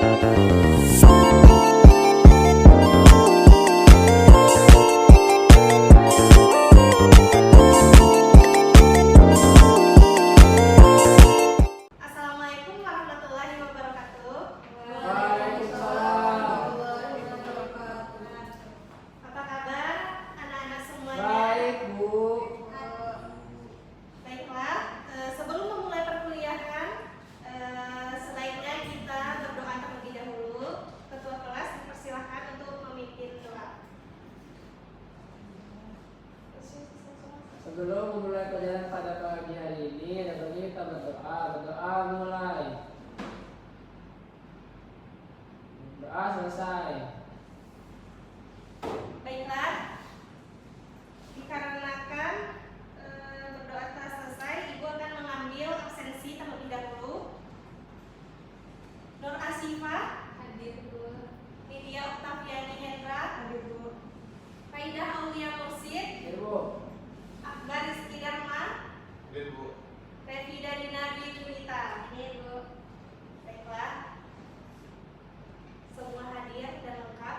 Assalamualaikum warahmatullahi wabarakatuh. Waalaikumsalam. Apa kabar anak-anak semuanya? Baik, Bu. Baiklah, sebelum memulai perkuliahan, sebaiknya kita berdoa terlebih dahulu. Ketua kelas dipersilahkan untuk memimpin doa. Sebelum memulai pelajaran pada pagi hari ini, tentunya kita berdoa. Berdoa mulai. Doa selesai. Baiklah, dikarenakan berdoa telah selesai, Ibu akan mengambil absensi terlebih dahulu. Nur Asifah, Hadir, Bu. Lydia Oktaviani Hendra, Hadir, Bu. Faidah Aulia Mursid, Ibu. Akbar Rizky Dharma, Hadir, Bu. Revida Dina Dwi Juwita. Hadir, Bu. Baiklah, semua hadir dan lengkap.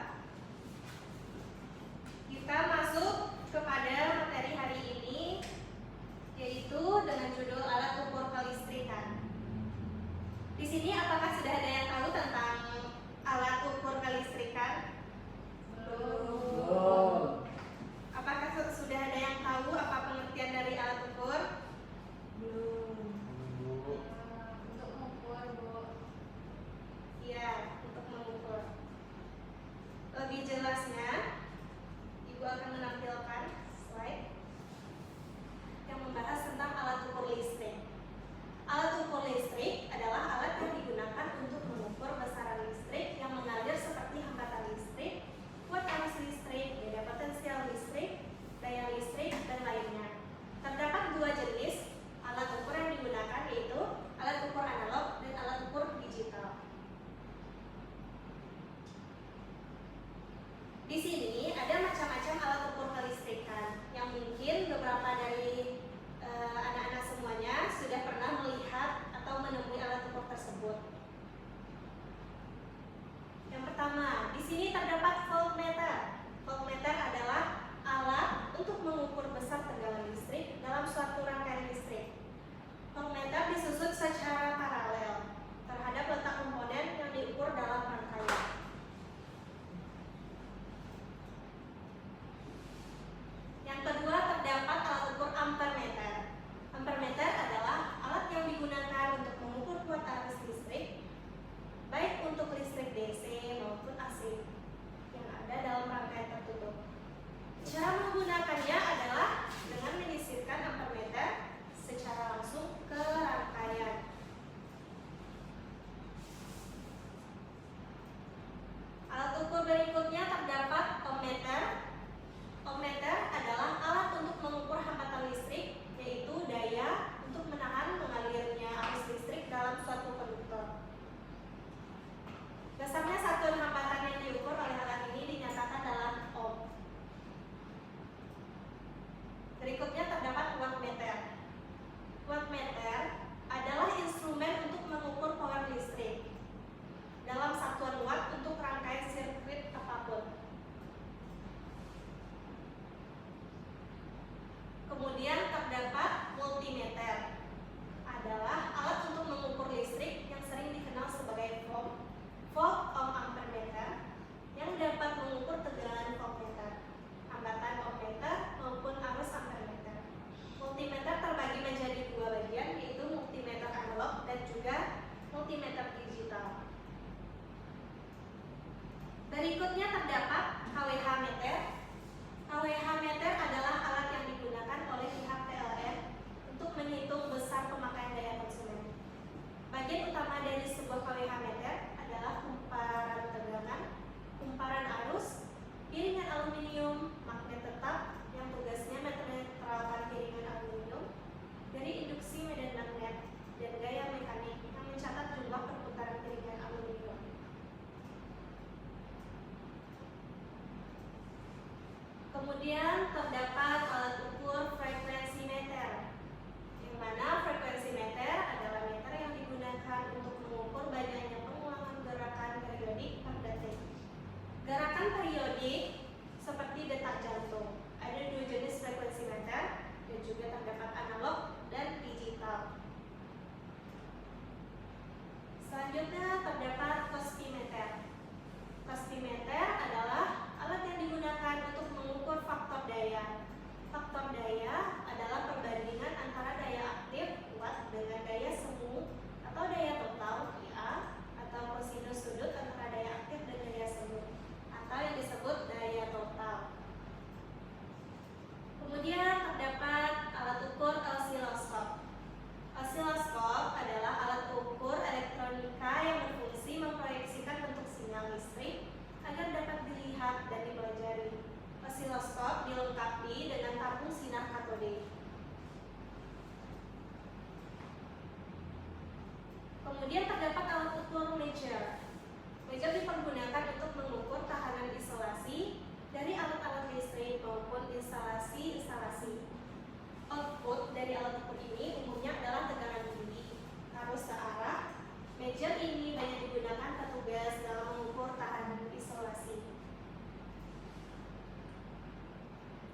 Kita masuk kepada materi hari ini, yaitu dengan judul alat ukur kelistrikan. Di sini apakah sudah ada yang tahu tentang alat ukur kelistrikan? Belum. Apakah sudah ada yang tahu apa pengertian dari alat ukur? Belum. Bu. Untuk mengukur, Bu. Iya, untuk mengukur. Lebih jelasnya, Ibu akan menampilkan slide yang membahas tentang alat ukur listrik. Alat ukur listrik adalah alat yang digunakan untuk mengukur besaran listrik yang mengalir seperti hambatan listrik, kuat arus listrik, beda potensial listrik, daya listrik, dan lainnya. Terdapat dua jenis alat ukur yang digunakan, yaitu alat ukur analog dan alat ukur digital. Di sini ada macam-macam alat ukur kelistrikan yang mungkin beberapa dari anak-anak semuanya sudah pernah melihat atau menemui alat ukur tersebut. Yang pertama, di sini terdapat voltmeter. Voltmeter adalah alat untuk mengukur besar tegangan listrik dalam suatu rangkaian listrik. Voltmeter disusun secara paralel terhadap letak komponen yang diukur dalam rangkaian. Yang kedua, terdapat alat ukur ampermeter. Ampermeter adalah alat yang digunakan untuk mengukur kuat arus listrik, baik untuk listrik DC maupun AC yang ada dalam rangkaian tertutup. Cara menggunakannya adalah dengan menyisirkan ampermeter secara langsung ke rangkaian. Alat ukur berikutnya terdapat ohmmeter. Ohmmeter adalah alat untuk mengukur hambatan listrik, yaitu daya untuk menahan mengalirnya arus listrik dalam suatu konduktor. Dasarnya satuan hambatan yang diukur oleh alat ini dinyatakan dalam ohm. Berikutnya terdapat wattmeter. Wattmeter adalah instrumen untuk mengukur power listrik dalam satuan watt untuk rangkaian sirkuit apapun. Kemudian terdapat multimeter, adalah alat untuk mengukur listrik yang sering dikenal sebagai volt ohm ampermeter, yang dapat mengukur tegangan voltmeter, hambatan ohmmeter maupun arus ampermeter. Multimeter terbagi menjadi dua bagian, yaitu multimeter analog dan juga multimeter digital. Berikutnya terdapat KWH meter. KWH meter adalah alat yang digunakan oleh pihak PLN untuk menghitung besar pemakaian daya konsumen. Bagian utama dari sebuah KWH meter adalah kumparan tegangan, kumparan arus, piringan aluminium, magnet tetap yang tugasnya menetralkan piringan aluminium dari induksi medan magnet, dan gaya mekanik yang mencatat jumlah perputaran piringan aluminium. Kemudian terdapat alat ukur frekuensi meter, yang mana frekuensi meter adalah meter yang digunakan untuk mengukur banyaknya pengulangan gerakan Selanjutnya terdapat cosmimeter. Cosmimeter adalah alat yang digunakan untuk mengukur faktor daya. Faktor daya adalah perbandingan antara daya aktif kuat dengan daya semu atau daya total IA atau kosinus sudut antara daya aktif dan daya semu atau yang disebut daya total. Kemudian terdapat alat ukur osiloskop. Osiloskop adalah alat ukur elektronika yang berfungsi memproyeksikan bentuk sinyal listrik agar dapat dilihat dan dipelajari. Osiloskop dilengkapi dengan tabung sinar katode. Kemudian terdapat alat ukur measure. Measure dipergunakan untuk mengukur tahanan isolasi dari alat-alat listrik maupun instalasi-instalasi. Output dari alat ukur ini umumnya adalah tegangan tinggi, arus searah. Measure ini banyak digunakan petugas dalam mengukur tahanan isolasi.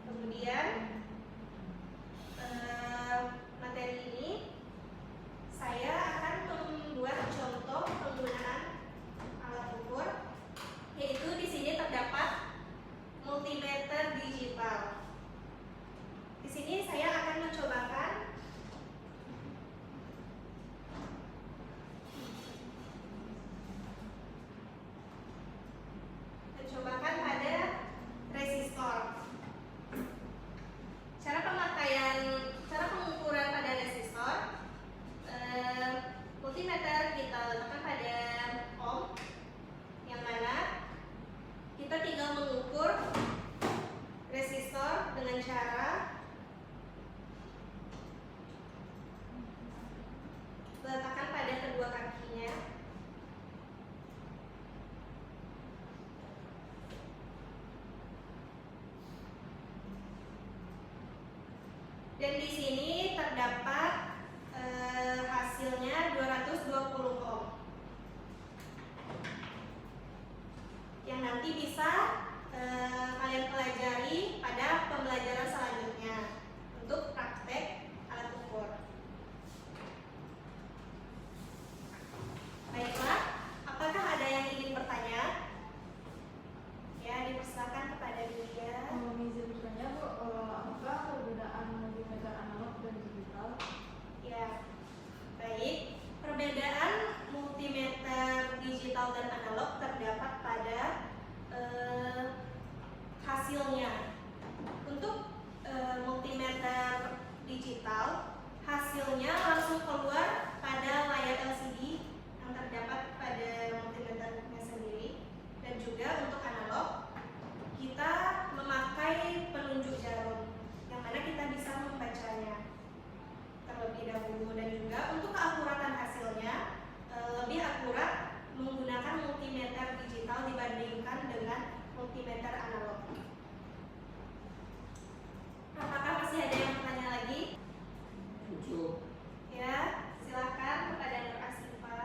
Kemudian materi ini saya akan membuat contoh penggunaan alat ukur, yaitu di sini terdapat multimeter digital. Di sini saya akan mencobakan pada resistor. Cara pengukuran pada resistor, multimeter kita letakkan pada ohm, yang mana kita tinggal mengukur resistor dengan cara letakkan pada kedua kakinya. Dan di sini terdapat hasilnya 220 ohm. Yang nanti bisa kalian pelajari pada pembelajaran selanjutnya untuk praktek alat ukur. Baiklah, apakah ada yang ingin bertanya? Ya, dipersilakan kepada Yulia. Izin bertanya Bu, apa perbedaan multimeter analog dan digital? Ya, baik. Perbedaan multimeter digital dan analog terdapat pada hasilnya. Untuk multimeter digital, hasilnya langsung keluar pada layar LCD yang terdapat pada multimeternya sendiri. Dan juga untuk analog, kita memakai penunjuk jarum, yang mana kita bisa membacanya terlebih dahulu. Dan juga untuk keakuratan hasilnya lebih akurat menggunakan multimeter digital dibandingkan dengan multimeter analog. Apakah masih ada yang bertanya lagi? Cukup. Ya, silakan kepada Nur Asifa.